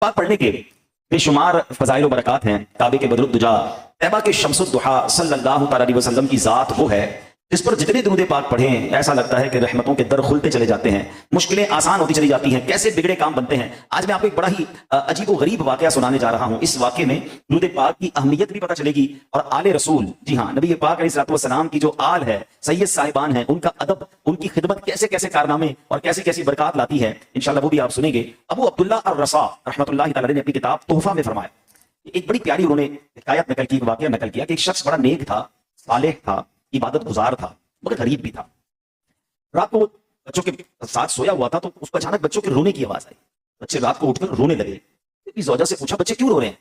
पाक पढ़ने के बेशुमार फजाइल व बरक़ात हैं। काबे के बदरुद्दुजा, तैबा के शम्सुद्दुहा सल्लल्लाहु अलैहि वसल्लम की ज़ात वो है जिस पर जितने दुरूद पाक पढ़ें ऐसा लगता है कि रहमतों के दर खुलते चले जाते हैं, मुश्किलें आसान होती चली जाती हैं, कैसे बिगड़े काम बनते हैं। आज मैं आपको एक बड़ा ही अजीब व गरीब वाकया सुनाने जा रहा हूं। इस वाकये में दुरूद पाक की अहमियत भी पता चलेगी और आले रसूल, जी हाँ, नबी पाक अलैहिस्सलाम की जो आल है, सैयद साहिबान हैं, उनका अदब, उनकी खिदमत कैसे कैसे कारनामे और कैसी कैसी बरकत लाती है, इंशाअल्लाह वो भी आप सुनेंगे। अबू अब्दुल्ला अर-रसा रहमतुल्लाहि तआला ने अपनी किताब तोहफा में फरमाया, एक बड़ी प्यारी उन्होंने हिकायत नकल की, वाकया नकल किया कि एक शख्स बड़ा नेक था, सालेह था, इबादत गुजार था, मगर गरीब भी था। रात को बच्चों के साथ सोया हुआ था तो उसको अचानक बच्चों के रोने की आवाज आई। बच्चे रात को उठकर रोने लगे। अपनी ज़ौजा से पूछा, बच्चे क्यों रो रहे हैं?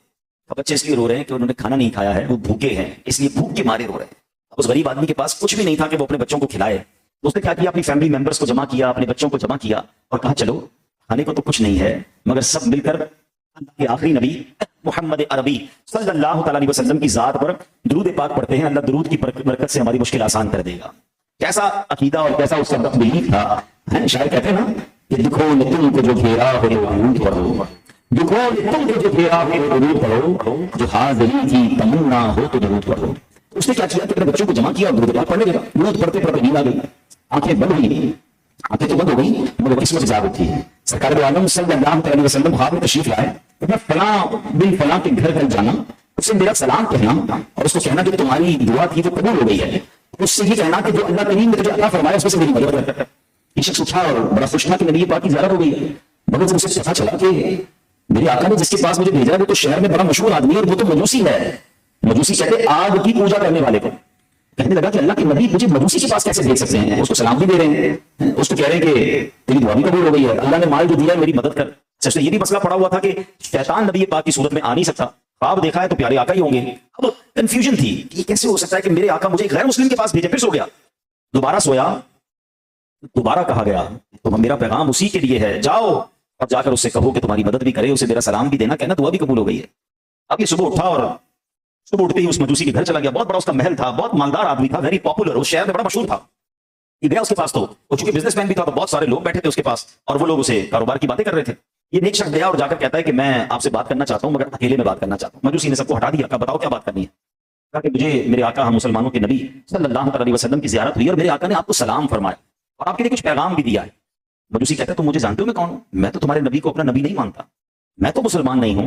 बच्चे इसलिए रो रहे हैं कि उन्होंने खाना नहीं खाया है, वो भूखे हैं, इसलिए भूख के मारे रो रहे हैं। अब उस गरीब आदमी के पास कुछ भी नहीं था कि वो अपने बच्चों को खिलाए। तो उसने क्या किया, अपनी फैमिली मेंबर्स को जमा किया, अपने बच्चों को जमा किया और कहा, चलो खाने को तो कुछ नहीं है, मगर सब मिलकर अल्लाह के आखिरी नबी मोहम्मद अरबी सल्लल्लाहु अलैहि वसल्लम की जात पर दुरूद पाक पढ़ते हैं, अल्लाह दुरूद की बरकत से हमारी मुश्किल आसान कर देगा। कैसा अकीदा और कैसा उसका तकबीर था। शायर कहते हैं ना कि दुखों ने तुमको जो घेरा हो दुरूद पढ़ो, दुखों ने तुमको जो घेरा हो दुरूद पढ़ो, जो हाज़िरी की तमन्ना हो तो दुरूद पढ़ो। उसने क्या किया कि अपने बच्चों को जमा किया और दुरूद पाक पढ़ने लगा। दुरूद पढ़ते पढ़ते नींद आ गई, आंखें बंद हुई, आंखें तो बंद हो गई मगर किस्मत जाग उठी है। सरकार दो आलम सल्लल्लाहु अलैहि वसल्लम ख्वाब में तशरीफ लाए, मैं फलां बिन फलां के घर जाना, उससे मेरा सलाम कहना और उसको कहना कि तुम्हारी दुआ थी जो कबूल हो गई है। उससे ये कहना कि जो अल्लाह करीम ने तुझे अता फरमाया उसमें से मेरी मदद कर। ये शख्स उठा और बड़ा खुश था कि नबी पाक की ज़ियारत हो गई है। मगर जब उसे पता चला कि मेरे आका ने जिसके पास मुझे भेजा है वो तो शहर में बड़ा मशहूर आदमी है और वो तो मजूसी है। मजूसी कहते आग की पूजा करने वाले को। कहने लगा कि अल्लाह के नबी मुझे मजूसी के पास कैसे भेज सकते हैं? उसको सलाम भी दे रहे हैं, उसको कह रहे हैं कि तेरी दुआ भी कबूल हो गई है, अल्लाह ने माल जो दिया है मेरी मदद कर। सच ये भी मसला पड़ा हुआ था कि शैतान नबी पाक की सूरत में आ नहीं सकता, ख्वाब देखा है तो प्यारे आका ही होंगे। अब कंफ्यूजन थी कि ये कैसे हो सकता है कि मेरे आका मुझे गैर मुस्लिम के पास भेजे। फिर सो गया, दोबारा सोया, दोबारा कहा गया तो मेरा पैगाम उसी के लिए है, जाओ और जाकर उससे कहो कि तुम्हारी मदद भी करे, उसे मेरा सलाम भी देना, कहना दुआ भी कबूल हो गई है। अब ये सुबह उठा और सुबह उठते ही उस मजूसी के घर चला गया। बहुत बड़ा उसका महल था, बहुत मालदार आदमी था, वेरी पॉपुलर, उस शहर में बड़ा मशहूर था। ये गया उसके पास तो वो चूंकि बिजनेसमैन भी था तो बहुत सारे लोग बैठे थे उसके पास और वो लोग उसे कारोबार की बातें कर रहे थे। ये नेक शख्स गया और जाकर कहता है कि मैं आपसे बात करना चाहता हूं मगर अकेले में बात करना चाहता हूं। मजूसी ने सबको हटा दिया, कहा बताओ क्या बात करनी है? कहा कि मुझे मेरे आका हम मुसलमानों के नबी सल्लल्लाहु अलैहि वसल्लम की ज़ियारत हुई और मेरे आका ने आपको सलाम फरमाया और आपके लिए कुछ पैगाम भी दिया है। मजूसी कहता है तुम मुझे जानते हो मैं कौन हूं? मैं तो तुम्हारे नबी को अपना नबी नहीं मानता, मैं तो मुसलमान नहीं हूं,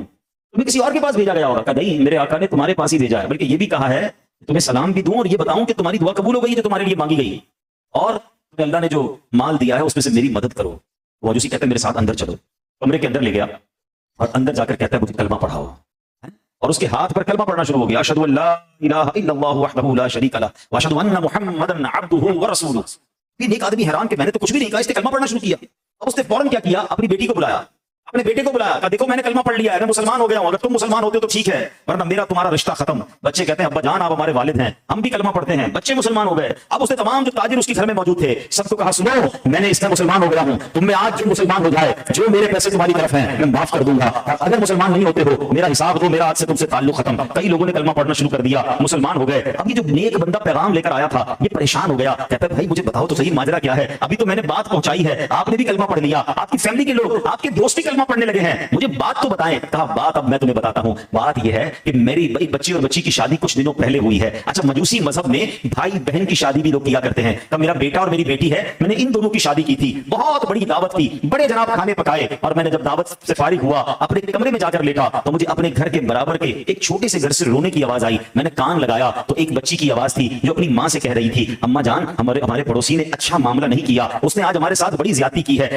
तुम्हें किसी और के पास भेजा गया होगा। कहा नहीं, मेरे आका ने तुम्हारे पास ही भेजा है, बल्कि ये भी कहा है तुम्हें सलाम भी दूं और ये बताऊं कि तुम्हारी दुआ कबूल हो गई जो तुम्हारे लिए मांगी गई और अल्लाह ने जो माल दिया है उसमें से मेरी मदद करो। मजूसी कहता है मेरे साथ अंदर चलो। कमरे के अंदर ले गया और अंदर जाकर कहता है मुझे कलमा पढ़ाओ और उसके हाथ पर कलमा पढ़ना शुरू हो गया। अशहदु अल्ला इलाहा इल्लल्लाहु वहदहु ला शरीका लह व अशहदु अन्ना मुहम्मदन अब्दुहु व रसूलुहु। ये एक आदमी हैरान कि मैंने तो कुछ भी नहीं कहा, इसने कलमा पढ़ना शुरू किया। अब उसने फौरन क्या किया, अपनी बेटी को बुलाया, अपने बेटे को बुलाया, कहा देखो मैंने कलमा पढ़ लिया है, मैं मुसलमान हो गया हूं, अगर तुम मुसलमान होते हो तो ठीक है वरना मेरा तुम्हारा रिश्ता खत्म। बच्चे कहते हैं अब्बा जान आप हमारे वालिद हैं, हम भी कलमा पढ़ते हैं। बच्चे मुसलमान हो गए। अब उसने तमाम जो ताजिर उसके घर में मौजूद थे सबको कहा सुनो मैंने इसमें मुसलमान हो गया हूं, तुम में आज जो मुसलमान हो जाए जो मेरे पैसे तुम्हारी तरफ हैं मैं माफ कर दूंगा, अगर मुसलमान नहीं होते हो मेरा हिसाब दो, मेरा आज से तुमसे ताल्लुक खत्म। कई लोगों ने कलमा पढ़ना शुरू कर दिया, मुसलमान हो गए। अब ये जो नेक बंदा पैगाम लेकर आया था ये परेशान हो गया, कहता है भाई मुझे बताओ तो सही माजरा क्या है, अभी तो मैंने बात पहुंचाई है, आपने भी कलमा पढ़ लिया, आपकी फैमिली के लोग आपके दोस्त भी कलमा पढ़ने लगे हैं, मुझे बात तो बताएं। कहा बात अब मैं तुम्हें बताता हूं। बात यह है कि मेरी बच्ची और बच्ची की शादी कुछ दिनों पहले हुई है। अच्छा मजूसी मजहब में भाई बहन की शादी भी लोग किया करते हैं। तब मेरा बेटा और मेरी बेटी है, मैंने इन दोनों की शादी की थी, बहुत बड़ी दावत की, बड़े जनाब खाने पकाए और मैंने जब दावत से फारिग हुआ अपने कमरे में जाकर लेटा तो मुझे अपने घर के बराबर के एक छोटे से घर से रोने की आवाज आई। मैंने कान लगाया तो एक बच्ची की आवाज थी जो अपनी मां से कह रही थी अम्मा जान हमारे पड़ोसी ने अच्छा मामला नहीं किया, उसने आज हमारे साथ बड़ी ज्यादती की है,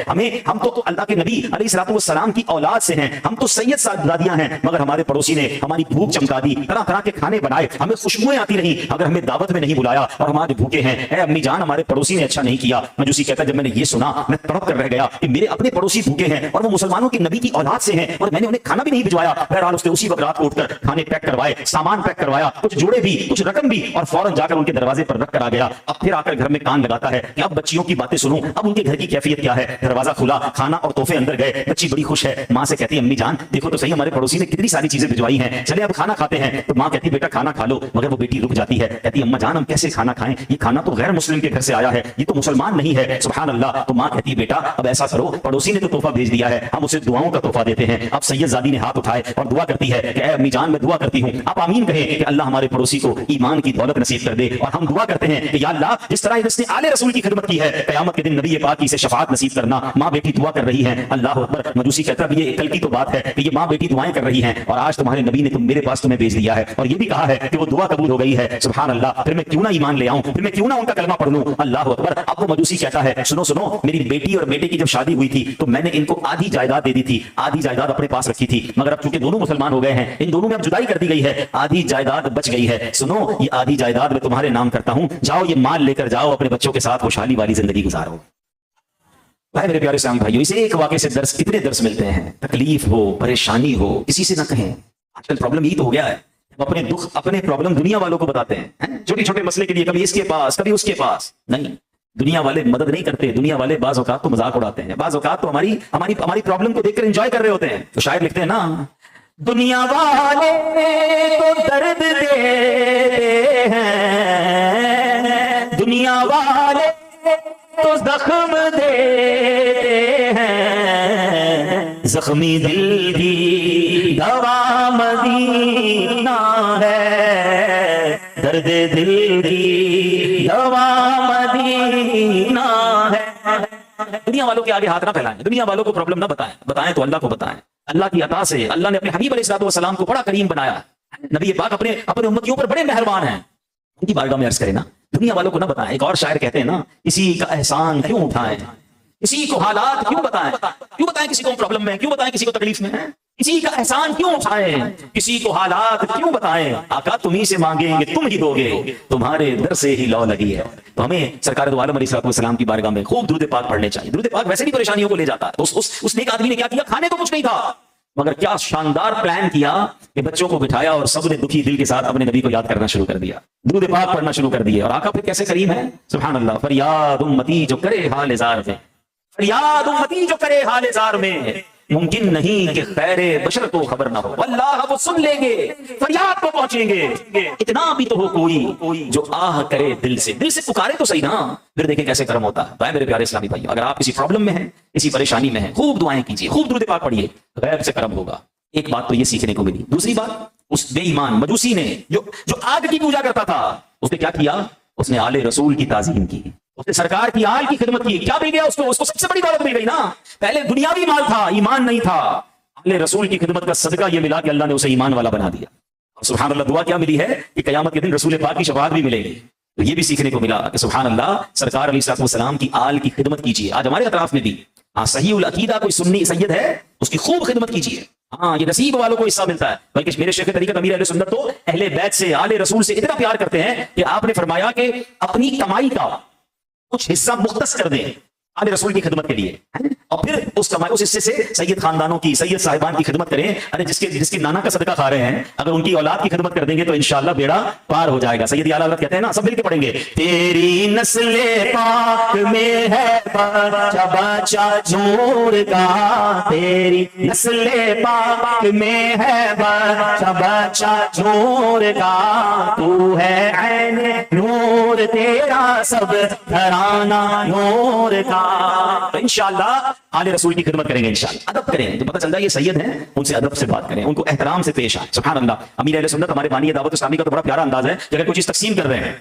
हम तो अल्लाह के नबी अलैहिस्सलाम की औलाद से हैं, हम तो सैयद सादादियां हैं, मगर हमारे पड़ोसी ने हमारी भूख चमका दी, तरह तरह के खाने बनाए, हमें खुशबुएं आती रही, अगर हमें दावत में नहीं बुलाया और हम आज भूखे हैं। ए अम्मी जान हमारे पड़ोसी ने अच्छा नहीं किया। मजूसी कहता जब मैंने ये सुना मैं तड़प कर रह गया कि मेरे अपने पड़ोसी भूखे हैं और वो मुसलमानों के नबी की औलाद से हैं और मैंने उन्हें खाना भी नहीं भिजवाया। बहरहाल उसने उसी वक्त रात को उठकर खाने पैक करवाए, सामान पैक करवाया, कुछ जोड़े भी कुछ रकम भी और फौरन जाकर उनके दरवाजे पर रख कर आ गया। अब फिर आकर घर में कान लगाता है कि अब बच्चियों की बातें सुनूं, अब उनके घर की कैफियत क्या है। दरवाजा खुला, खाना और तोहफे अंदर गए, बच्ची बड़ी खुश है, माँ से कहती है अम्मी जान देखो तो सही हमारे पड़ोसी ने कितनी सारी चीजें भिजवाई हैं, चले अब खाना खाते हैं। तो माँ कहती है बेटा खाना खा लो, मगर वो बेटी रुक जाती है, कहती है अम्मा जान हम कैसे खाना खाएं, ये खाना तो गैर मुस्लिम के घर से आया है, ये तो मुसलमान नहीं है। सुभान अल्लाह। तो माँ कहती है बेटा अब ऐसा करो, पड़ोसी ने तो तोहफा भेज दिया है, हम उसे दुआओं का तोहफा देते हैं। अब सैयदजादी ने हाथ उठाए और दुआ करती है कि अम्मी जान मैं दुआ करती हूँ आप आमीन कहें कि अल्लाह हमारे पड़ोसी को ईमान की दौलत नसीब कर दे। और हम दुआ करते हैं कि या अल्लाह जिस तरह इसने आले रसूल की खिदमत की है, क़यामत के दिन नबी पाक की इसे शफाअत नसीब करना। माँ बेटी दुआ कर रही है। अल्लाह अकबर। मजूसी कहता है ये कल की तो बात है कि ये माँ बेटी दुआएं कर रही हैं और आज तुम्हारे नबी ने तुम मेरे पास तुम्हें भेज दिया है और ये भी कहा है कि वो दुआ कबूल हो गई है। सुभान अल्लाह। फिर मैं क्यों ना ईमान ले आऊं, फिर मैं क्यों ना उनका कलमा पढ़ लूं। अल्लाह अकबर। अब वो मजूसी कहता है सुनो सुनो, मेरी बेटी और बेटे की जब शादी हुई थी तो मैंने इनको आधी जायदाद दे दी थी, आधी जायदाद अपने पास रखी थी, मगर अब चूंकि दोनों मुसलमान हो गए हैं, इन दोनों में अब जुदाई कर दी गई है, आधी जायदाद बच गई है। सुनो ये आधी जायदाद मैं तुम्हारे नाम करता हूं, जाओ ये माल लेकर जाओ, अपने बच्चों के साथ खुशहाली वाली जिंदगी गुजारो। भाई मेरे प्यारे इस्लामी भाइयों, इसे एक वाक़े से दर्स कितने दर्स मिलते हैं। तकलीफ हो, परेशानी हो, किसी से ना कहें। आजकल प्रॉब्लम यही तो हो गया है, अपने दुख अपने प्रॉब्लम दुनिया वालों को बताते हैं। छोटे छोटे मसले के लिए कभी इसके पास कभी उसके पास। नहीं, दुनिया वाले मदद नहीं करते, दुनिया वाले बाज औकात तो मजाक उड़ाते हैं, बाज औकात तो हमारी हमारी हमारी प्रॉब्लम को देखकर एंजॉय कर रहे होते हैं। तो शायद लिखते हैं ना, दुनिया वाले तो दर्द देते हैं, दुनिया वाले तो जख्म देते हैं, जख्मी दिल की दवा मदीना है, दर्द दिल की दवा मदीना है। दुनिया वालों के आगे हाथ ना फैलाएं, दुनिया वालों को प्रॉब्लम ना बताएं, बताएं तो अल्लाह को बताएं। अल्लाह की अता से अल्लाह ने अपने हबीब अलैहिस्सलाम को बड़ा करीम बनाया। नबी पाक अपने अपने उम्मतियों पर बड़े मेहरबान हैं, उनकी बारगाह में अर्ज करें ना, दुनिया वालों को ना बताएं। एक और शायर कहते हैं ना, किसी का एहसान क्यों उठाएं, किसी को हालात क्यों बताएं, क्यों बताएं किसी को प्रॉब्लम में, क्यों बताएं किसी को तकलीफ में है, किसी का एहसान क्यों उठाएं, किसी को हालात क्यों बताएं। आका तुम्ही से मांगेंगे तुम ही दोगे, तुम्हारे दर से ही लौ लगी है। तो हमें सरकार दो आलम अलैहिस्सलाम की बारगाह में खूब दुरूद पाक पढ़ने चाहिए। दुरूद पाक वैसे भी परेशानियों को ले जाता है। तो उस नेक आदमी ने क्या किया, खाने को कुछ नहीं था, मगर क्या शानदार प्लान किया कि बच्चों को बिठाया और सबने दुखी दिल के साथ अपने नबी को याद करना शुरू कर दिया, दुरूद पाक पढ़ना शुरू कर दिया। और आका फिर कैसे करीम है, सुभान अल्लाह। फरियाद उम्मती जो करे हाल जार में, फरियाद उम्मती जो करे हाल जार में, मुमकिन नहीं कि खैरे बशर को खबर ना हो, अल्लाह वो सुन लेंगे, फरियाद को पहुंचेंगे। इतना भी तो हो कोई जो आह करे दिल से पुकारे तो सही ना, फिर देखें कैसे कर्म होता है। भाई मेरे प्यारे इस्लामी भाइयों, अगर आप किसी प्रॉब्लम में हैं, किसी परेशानी में हैं, खूब दुआएं कीजिए, खूब दुरूद पाक पढ़िए, गैब से कर्म होगा। एक बात तो ये सीखने को मिली। दूसरी बात, उस बेईमान मजूसी ने जो आग की पूजा करता था, उसने क्या किया, उसने आले रसूल की ताजीम की, उसने सरकार की आल की खिदमत की। क्या मिल गया उसको, उसको सबसे बड़ी दौलत मिल गई ना। पहले दुनियावी माल था, ईमान नहीं था। आले रसूल की खिदमत का सदका ये मिला कि अल्लाह ने उसे ईमान वाला बना दिया। और सुभान अल्लाह, दुआ क्या मिली है कि क़यामत के दिन रसूल पाक की शफाअत भी मिलेगी। तो ये भी सीखने को मिला कि सुभान अल्लाह, सरकार अलैहिस्सलाम की आल की खिदमत कीजिए। आज हमारे अतराफ में भी सहीउल अकीदा कोई सुन्नी सैयद है, उसकी खूब खिदमत कीजिए। हाँ, ये नसीब वालों को हिस्सा मिलता है। बल्कि मेरे शेख तरीक़त अमीर अहले सुन्नत तो अहले बैत से, आले रसूल से इतना प्यार करते हैं कि आपने फरमाया कि अपनी कमाई का कुछ हिस्सा मुख्तस कर दें आले रसूल की खिदमत के लिए, और फिर उस हिस्से से सैयद खानदानों की, सैयद साहिबान की खिदमत करें। अरे जिसके नाना का सदका खा रहे हैं, अगर उनकी औलाद की खिदमत कर देंगे तो इंशाअल्लाह बेड़ा पार हो जाएगा। सैयद आला हज़रत कहते हैं ना, सब मिलकर पढ़ेंगे, तेरी नस्ले पाक में है बच्चा बच्चा जोर का, तेरी नस्ले पाक में है बच्चा बच्चा जोर का, तू है ऐन नूर तेरा सब घराना नूर का। तो इंशाअल्लाह आले रसूल की खिदमत करेंगे, इंशाअल्लाह अदब करें तो पता चलता है ये सैयद हैं, उनसे अदब से बात करें, उनको एहतराम से पेश आए। सुभान अल्लाह। अमीर अहले सुन्नत हमारे बानी दावत इस्लामी का तो बड़ा प्यारा अंदाज है कि अगर कोई चीज तकसीम कर रहे हैं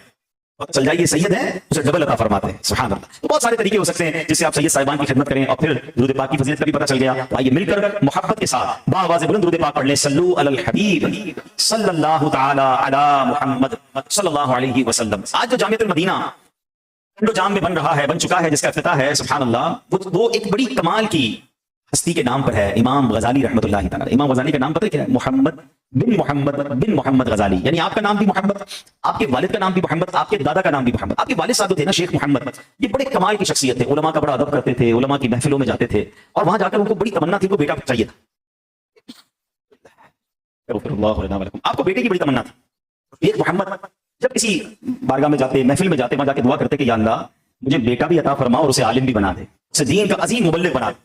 पता चल जाए ये सैयद है, उसे डबल अता फरमाते हैं। सुभान अल्लाह। तो बहुत सारे तरीके हो सकते हैं जिससे आप सैयद साहिबान की खिदमत करें और फिर दुरूद पाक की फजीलत का भी पता चल गया। तो आइए मिलकर मोहब्बत के साथ बावाज़ बुलंद दुरूद पाक पढ़ लें। सल्लू अलल हबीब सल्लल्लाहु तआला अला मुहम्मद सल्लल्लाहु अलैहि वसल्लम। आज जो जामिअतुल मदीना जाम में बन रहा है, बन चुका है, जिसका इफ्तिताह है, सुभान अल्लाह, वो एक बड़ी कमाल की हस्ती के नाम पर है, इमाम गजाली रहमतुल्लाहि तआला। इमाम गजाली का नाम पता है क्या है? मोहम्मद बिन मोहम्मद गजाली। यानी आपका नाम भी मोहम्मद, आपके वालिद का नाम भी मोहम्मद, आपके दादा का नाम भी मोहम्मद। आपके वालिद साहब थे ना शेख मोहम्मद, ये बड़े कमाल की शख्सियत थे, उलमा का बड़ा अदब करते थे, उलमा की महफिलों में जाते थे और वहां जाकर उनको बड़ी तमन्ना थी, उनको बेटा चाहिए था। आपको बेटे की बड़ी तमन्ना थी। एक मोहम्मद जब किसी बारगाह में जाते, महफिल में जाते, वहां जाके दुआ करते कि या अल्लाह मुझे बेटा भी अता फरमा और उसे आलिम भी बना दे, उसे दीन का अजीम मुबल्लिग बना दे।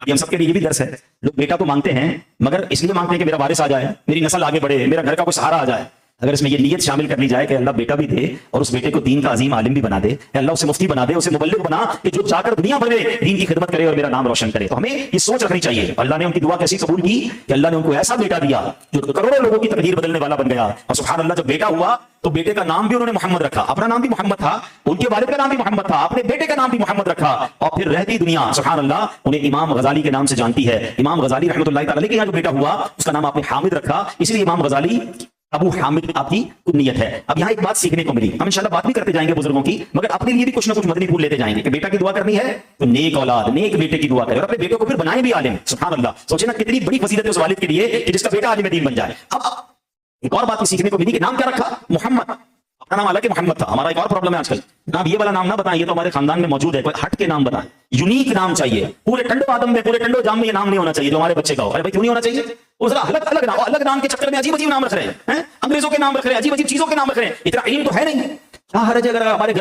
ابھی ہم سب کے لیے یہ بھی درس ہے، لوگ بیٹا تو مانگتے ہیں مگر اس لیے مانگتے ہیں کہ میرا وارث آ جائے، میری نسل آگے بڑھے، میرا گھر کا کوئی سہارا آ جائے۔ اگر اس میں یہ نیت شامل کر لی جائے کہ اللہ بیٹا بھی دے اور اس بیٹے کو دین کا عظیم عالم بھی بنا دے، اللہ اسے مفتی بنا دے، اسے مبلغ بنا کہ جو جا کر دنیا بھر میں دین کی خدمت کرے اور میرا نام روشن کرے، تو ہمیں یہ سوچ رکھنی چاہیے۔ اللہ نے ان کی دعا کیسی قبول کی کہ اللہ نے ان کو ایسا بیٹا دیا جو کروڑوں لوگوں کی تقدیر بدلنے والا بن گیا۔ اور سبحان اللہ، جب بیٹا ہوا تو بیٹے کا نام بھی انہوں نے محمد رکھا، اپنا نام بھی محمد تھا، ان کے والد کا نام بھی محمد تھا، اپنے بیٹے کا نام بھی محمد رکھا، اور پھر رہتی دنیا سبحان اللہ انہیں امام غزالی کے نام سے جانتی ہے۔ امام غزالی رحمۃ اللہ تعالی کے یہاں جو بیٹا ہوا اس کا نام آپ نے حامد رکھا، اس لیے امام غزالی ابو حامد آپ کی کنیت ہے۔ اب یہاں ایک بات سیکھنے کو ملی، ہم انشاءاللہ بات بھی کرتے جائیں گے بزرگوں کی، مگر اپنے لیے بھی کچھ نہ کچھ مدنی پھول لیتے جائیں گے کہ بیٹا کی دعا کرنی ہے تو نیک اولاد، نیک بیٹے کی دعا کرے، اور اپنے بیٹے کو پھر بنائے بھی عالم۔ سبحان اللہ، سوچے نا کتنی بڑی فضیلت ہے اس والد کے لیے کہ جس کا بیٹا عالم دین بن جائے۔ اب ایک اور بات بھی سیکھنے کو ملی کہ نام کیا رکھا؟ محمد۔ اپنا نام حالانکہ محمد تھا، ہمارا ایک اور پرابلم ہے آج کل، نام یہ والا نام نہ بتائیں، یہ تو ہمارے خاندان میں موجود ہے، کوئی ہٹ کے نام بتائیں، یونیک نام چاہیے۔ پورے ٹنڈو آدم میں، پورے ٹنڈو جام میں یہ نام نہیں ہونا چاہیے جو ہمارے بچے کا ہو۔ ارے بھائی کیوں نہیں ہونا چاہیے؟ وہ ذرا الگ نام کے چکر میں عجیب عجیب نام رکھ رہے ہیں، انگریزوں کے نام رکھ رہے ہیں، عجیب عجیب چیزوں کے نام رکھ رہے ہیں، اتنا علم تو ہے نہیں۔ کیا حرج ہے اگر ہمارے